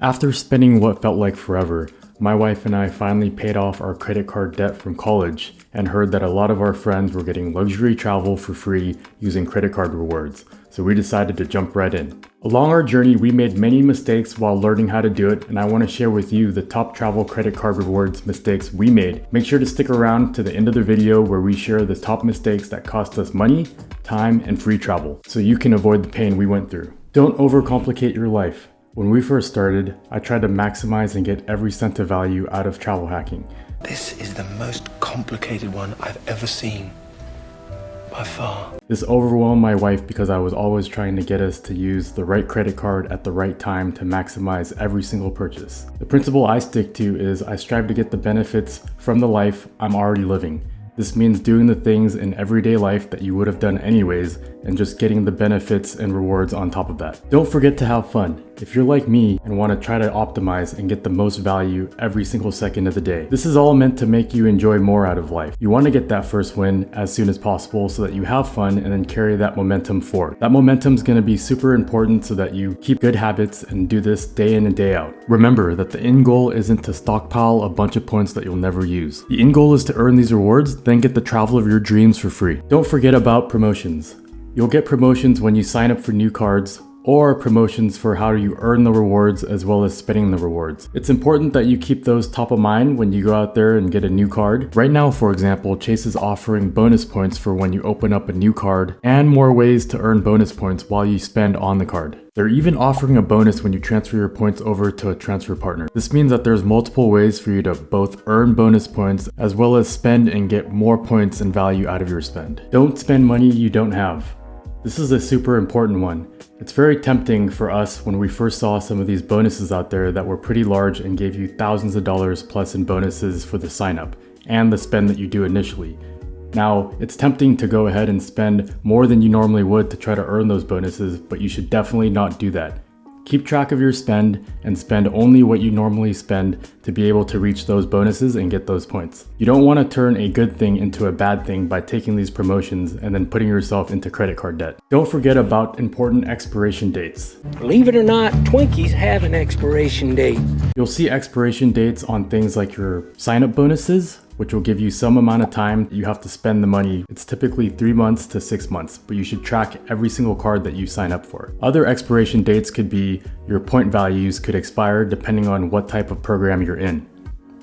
After spending what felt like forever, my wife and I finally paid off our credit card debt from college and heard that a lot of our friends were getting luxury travel for free using credit card rewards, so we decided to jump right in. Along our journey, we made many mistakes while learning how to do it, and I want to share with you the top travel credit card rewards mistakes we made. Make sure to stick around to the end of the video where we share the top mistakes that cost us money, time, and free travel, so you can avoid the pain we went through. Don't overcomplicate your life. When we first started, I tried to maximize and get every cent of value out of travel hacking. This is the most complicated one I've ever seen, by far. This overwhelmed my wife because I was always trying to get us to use the right credit card at the right time to maximize every single purchase. The principle I stick to is I strive to get the benefits from the life I'm already living. This means doing the things in everyday life that you would have done anyways and just getting the benefits and rewards on top of that. Don't forget to have fun. If you're like me and want to try to optimize and get the most value every single second of the day, this is all meant to make you enjoy more out of life. You want to get that first win as soon as possible so that you have fun and then carry that momentum forward. That momentum is going to be super important so that you keep good habits and do this day in and day out. Remember that the end goal isn't to stockpile a bunch of points that you'll never use. The end goal is to earn these rewards, then get the travel of your dreams for free. Don't forget about promotions. You'll get promotions when you sign up for new cards, or promotions for how you earn the rewards as well as spending the rewards. It's important that you keep those top of mind when you go out there and get a new card. Right now, for example, Chase is offering bonus points for when you open up a new card and more ways to earn bonus points while you spend on the card. They're even offering a bonus when you transfer your points over to a transfer partner. This means that there's multiple ways for you to both earn bonus points as well as spend and get more points and value out of your spend. Don't spend money you don't have. This is a super important one. It's very tempting for us when we first saw some of these bonuses out there that were pretty large and gave you thousands of dollars plus in bonuses for the sign up and the spend that you do initially. Now, it's tempting to go ahead and spend more than you normally would to try to earn those bonuses, but you should definitely not do that. Keep track of your spend and spend only what you normally spend to be able to reach those bonuses and get those points. You don't want to turn a good thing into a bad thing by taking these promotions and then putting yourself into credit card debt. Don't forget about important expiration dates. Believe it or not, Twinkies have an expiration date. You'll see expiration dates on things like your sign-up bonuses, which will give you some amount of time you have to spend the money. It's typically 3 months to 6 months, but you should track every single card that you sign up for. Other expiration dates could be your point values could expire depending on what type of program you're in.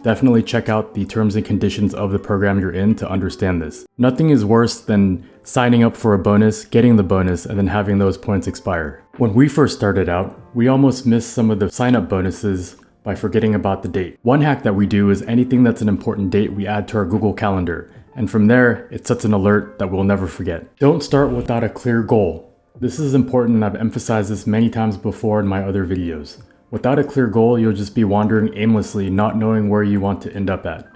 Definitely check out the terms and conditions of the program you're in to understand this. Nothing is worse than signing up for a bonus, getting the bonus, and then having those points expire. When we first started out, we almost missed some of the sign-up bonuses by forgetting about the date. One hack that we do is anything that's an important date we add to our Google Calendar, and from there it sets an alert that we'll never forget. Don't start without a clear goal. This is important and I've emphasized this many times before in my other videos. Without a clear goal, you'll just be wandering aimlessly, not knowing where you want to end up at.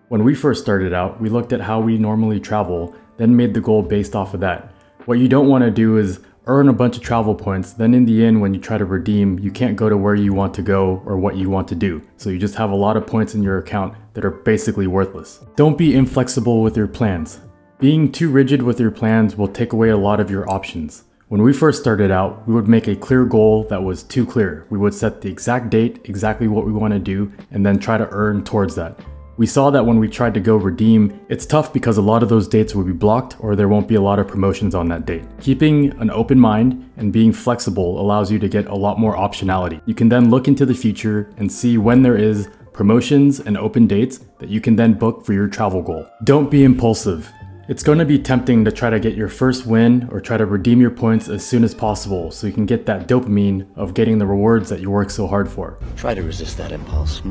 When we first started out, we looked at how we normally travel, then made the goal based off of that. What you don't want to do is earn a bunch of travel points, then in the end when you try to redeem, you can't go to where you want to go or what you want to do. So you just have a lot of points in your account that are basically worthless. Don't be inflexible with your plans. Being too rigid with your plans will take away a lot of your options. When we first started out, we would make a clear goal that was too clear. We would set the exact date, exactly what we want to do, and then try to earn towards that. We saw that when we tried to go redeem, it's tough because a lot of those dates will be blocked or there won't be a lot of promotions on that date. Keeping an open mind and being flexible allows you to get a lot more optionality. You can then look into the future and see when there is promotions and open dates that you can then book for your travel goal. Don't be impulsive. It's going to be tempting to try to get your first win or try to redeem your points as soon as possible so you can get that dopamine of getting the rewards that you work so hard for. Try to resist that impulse.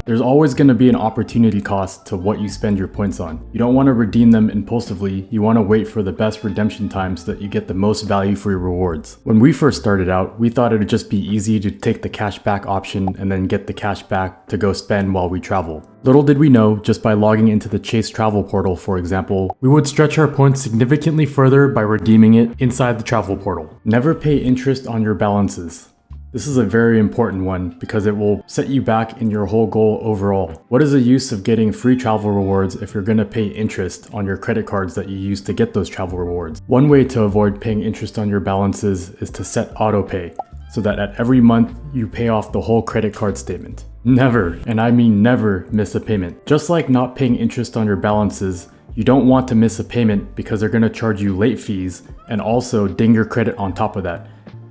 There's always going to be an opportunity cost to what you spend your points on. You don't want to redeem them impulsively, you want to wait for the best redemption time so that you get the most value for your rewards. When we first started out, we thought it would just be easy to take the cashback option and then get the cash back to go spend while we travel. Little did we know, just by logging into the Chase travel portal, for example, we would stretch our points significantly further by redeeming it inside the travel portal. Never pay interest on your balances. This is a very important one because it will set you back in your whole goal overall. What is the use of getting free travel rewards if you're going to pay interest on your credit cards that you use to get those travel rewards? One way to avoid paying interest on your balances is to set auto pay. so that at every month you pay off the whole credit card statement. Never, and I mean never, miss a payment. Just like not paying interest on your balances, you don't want to miss a payment because they're going to charge you late fees and also ding your credit on top of that.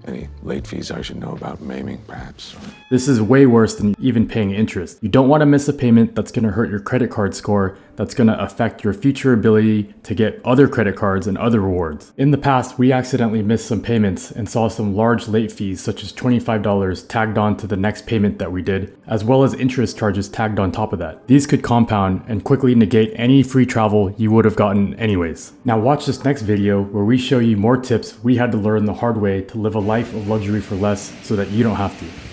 Any late fees I should know about maiming, perhaps? This is way worse than even paying interest. You don't want to miss a payment that's going to hurt your credit card score, that's going to affect your future ability to get other credit cards and other rewards. In the past, we accidentally missed some payments and saw some large late fees such as $25 tagged on to the next payment that we did, as well as interest charges tagged on top of that. These could compound and quickly negate any free travel you would have gotten anyways. Now watch this next video where we show you more tips we had to learn the hard way to live a life of luxury for less so that you don't have to.